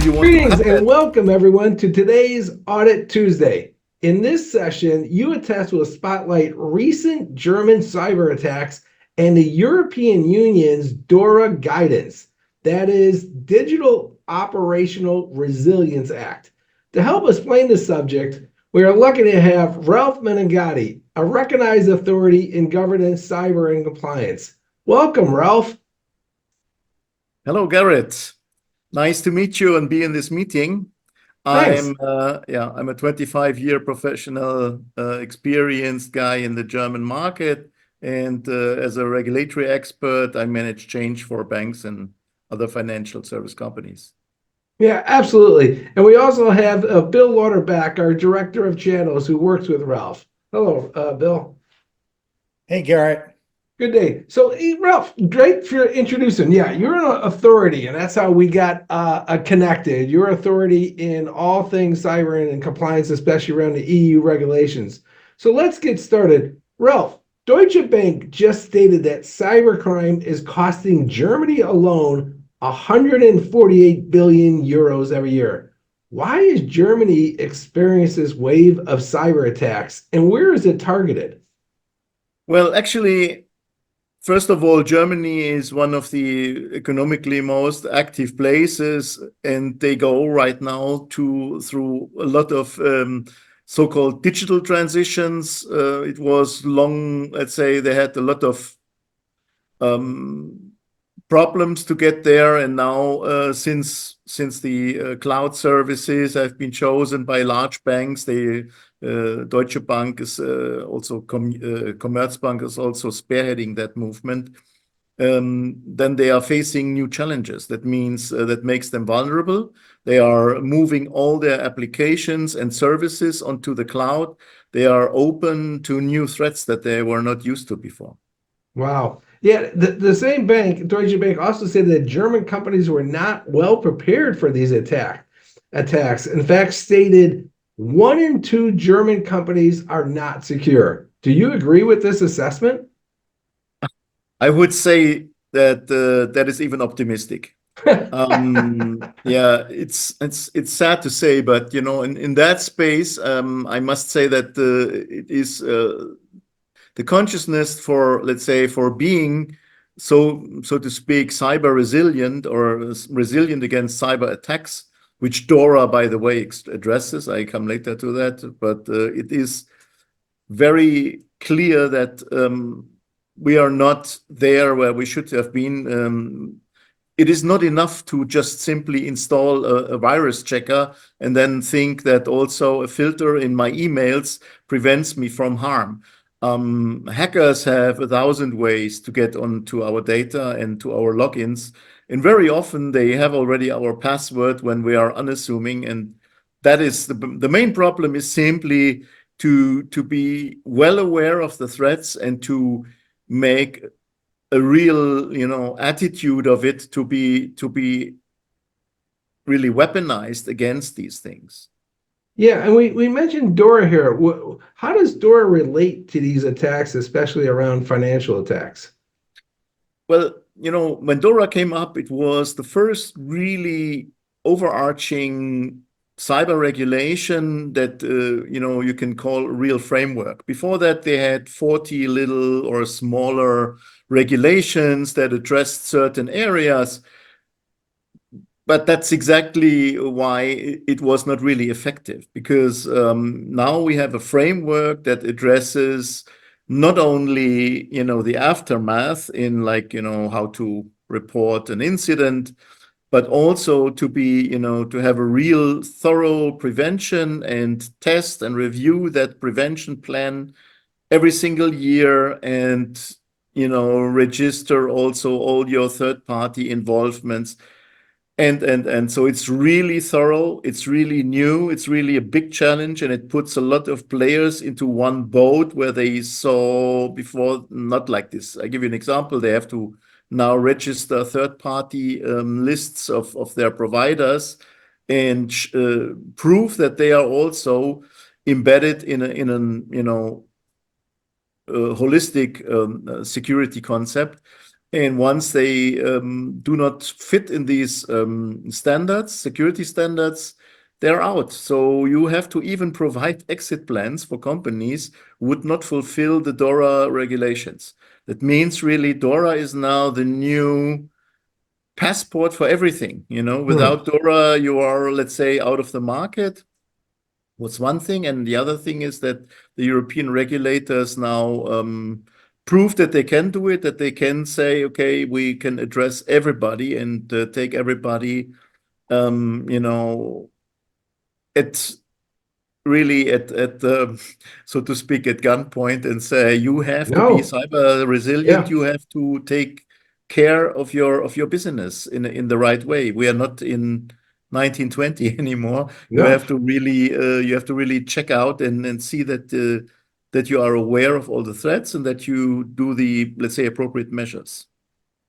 you want to Greetings cut and that? welcome everyone to today's Audit Tuesday. In this session, YouAttest will spotlight recent German cyber attacks and the European Union's DORA guidance, that is Digital Operational Resilience Act. To help explain the subject, we are lucky to have Ralf Mennegatti, a recognized authority in governance, cyber, and compliance. Welcome, Ralf. Hello, Garrett. Nice to meet you and be in this meeting. Thanks. I'm a 25-year professional, experienced guy in the German market, and as a regulatory expert, I manage change for banks and other financial service companies. Yeah, absolutely. And we also have Bill Lauterbach, our director of channels, who works with Ralf. Hello, Bill. Hey, Garrett. Good day. So, hey, Ralf, great for introducing. Yeah, you're an authority, and that's how we got connected. You're authority in all things cyber and compliance, especially around the EU regulations. So let's get started. Ralf, Deutsche Bank just stated that cybercrime is costing Germany alone 148 billion euros every year. Why is Germany experiencing this wave of cyber attacks, and where is it targeted? Well, actually, first of all, Germany is one of the economically most active places, and they go right now through a lot of so-called digital transitions. It was long, let's say, they had a lot of problems to get there, and now since the cloud services have been chosen by large banks, Deutsche Bank is also Commerzbank is also spearheading that movement. Then they are facing new challenges. That means that makes them vulnerable. They are moving all their applications and services onto the cloud. They are open to new threats that they were not used to before. Wow. Yeah, the same bank, Deutsche Bank, also said that German companies were not well prepared for these attacks. In fact, stated 1 in 2 German companies are not secure. Do you agree with this assessment? I would say that that is even optimistic. Yeah, it's sad to say, but in that space, I must say that it is the consciousness for, let's say, for being so to speak cyber resilient or resilient against cyber attacks, which DORA, by the way, addresses. I come later to that, but it is very clear that we are not there where we should have been. It is not enough to just simply install a virus checker and then think that also a filter in my emails prevents me from harm. Hackers have 1,000 ways to get onto our data and to our logins, and very often they have already our password when we are unassuming, and that is the main problem is simply to be well aware of the threats and to make a real attitude of it to be really weaponized against these things. Yeah, and we mentioned DORA here. How does DORA relate to these attacks, especially around financial attacks? Well, when DORA came up, it was the first really overarching cyber regulation that you can call a real framework. Before that, they had 40 little or smaller regulations that addressed certain areas. But that's exactly why it was not really effective, because now we have a framework that addresses not only the aftermath in how to report an incident, but also to have a real thorough prevention and test and review that prevention plan every single year, and register also all your third-party involvements. And so it's really thorough, it's really new, it's really a big challenge, and it puts a lot of players into one boat where they saw before not like this. I give you an example. They have to now register third-party lists of their providers and prove that they are also embedded in a holistic security concept. And once they do not fit in these standards, security standards, they're out. So you have to even provide exit plans for companies who would not fulfill the DORA regulations. That means really DORA is now the new passport for everything. Without DORA, you are, let's say, out of the market. What's one thing, and the other thing is that the European regulators now prove that they can do it, that they can say, okay, we can address everybody and take everybody, it's really at so to speak, at gunpoint, and say you have to be cyber resilient. You have to take care of your business in the right way. We are not in 1920 anymore. You have to really check out and see that that you are aware of all the threats and that you do the, let's say, appropriate measures.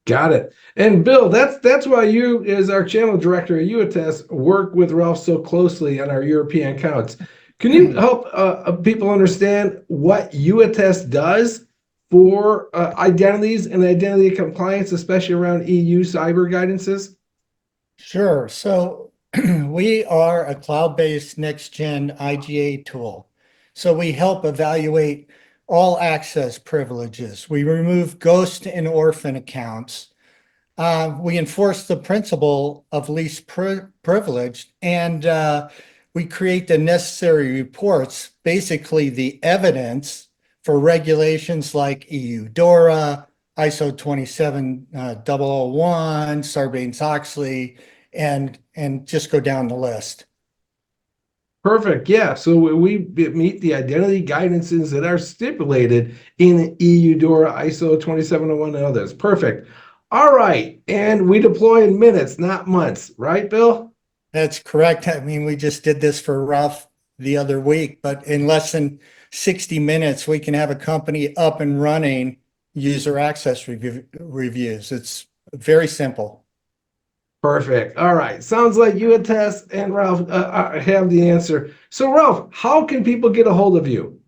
Got it. And Bill, that's why you, as our channel director at YouAttest, work with Ralf so closely on our European accounts. Can you help people understand what YouAttest does for identities and identity compliance, especially around EU cyber guidances? Sure. So we are a cloud-based next-gen IGA tool. So we help evaluate all access privileges. We remove ghost and orphan accounts. We enforce the principle of least privilege, and we create the necessary reports, basically the evidence for regulations like EU DORA, ISO 27001, Sarbanes-Oxley, and just go down the list. Perfect. Yeah. So we meet the identity guidances that are stipulated in EU DORA, ISO 27001, and others. Perfect. All right. And we deploy in minutes, not months. Right, Bill? That's correct. I mean, we just did this for Ralf the other week, but in less than 60 minutes, we can have a company up and running user access reviews. It's very simple. Perfect. All right. Sounds like YouAttest and Ralf have the answer. So, Ralf, how can people get a hold of you?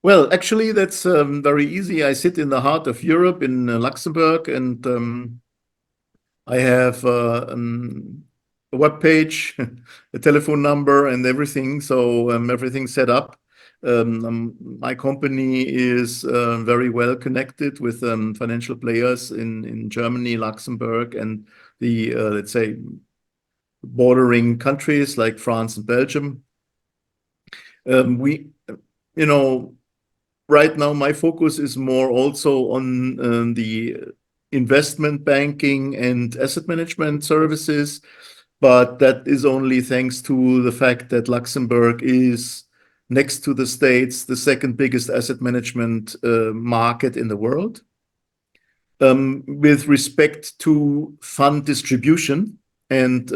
Well, actually, that's very easy. I sit in the heart of Europe in Luxembourg, and I have a web page, a telephone number, and everything. So everything's set up. My company is very well connected with financial players in Germany, Luxembourg, and the let's say bordering countries like France and Belgium. Right now my focus is more also on the investment banking and asset management services, but that is only thanks to the fact that Luxembourg is, next to the States, the second biggest asset management market in the world. With respect to fund distribution and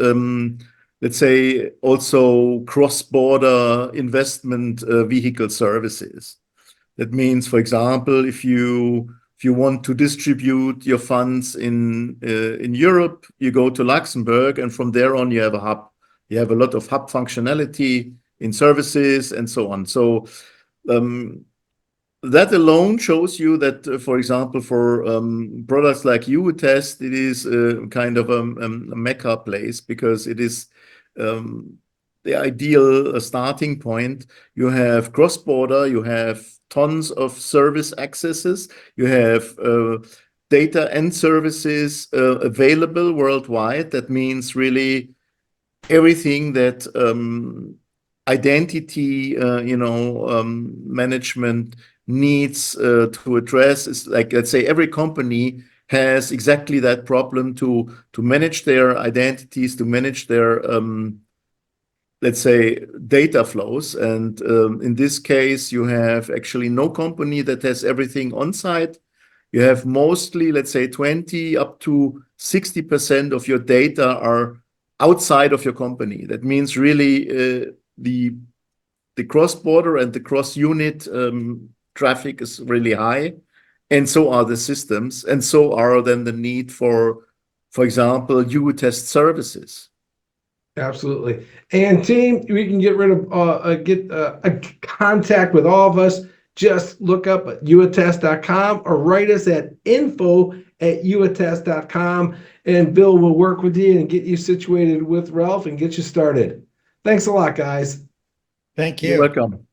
let's say also cross-border investment vehicle services. That means, for example, if you want to distribute your funds in Europe, you go to Luxembourg, and from there on you have a hub. You have a lot of hub functionality in services and so on. So that alone shows you that, for example, for products like YouAttest, it is kind of a mecca place, because it is the ideal starting point. You have cross-border, you have tons of service accesses, you have data and services available worldwide. That means really everything that identity management needs to address is, like, let's say every company has exactly that problem to manage their identities, to manage their let's say data flows. And in this case, you have actually no company that has everything on site. You have mostly, let's say 20 up to 60% of your data are outside of your company. That means really the cross-border and the cross-unit traffic is really high, and so are the systems, and so are then the need for example, YouAttest services. Absolutely. And team, we can get rid of get a contact with all of us. just look up at youattest.com or write us at info@youattest.com, and Bill will work with you and get you situated with Ralph and get you started. Thanks a lot, guys. Thank You're you. welcome.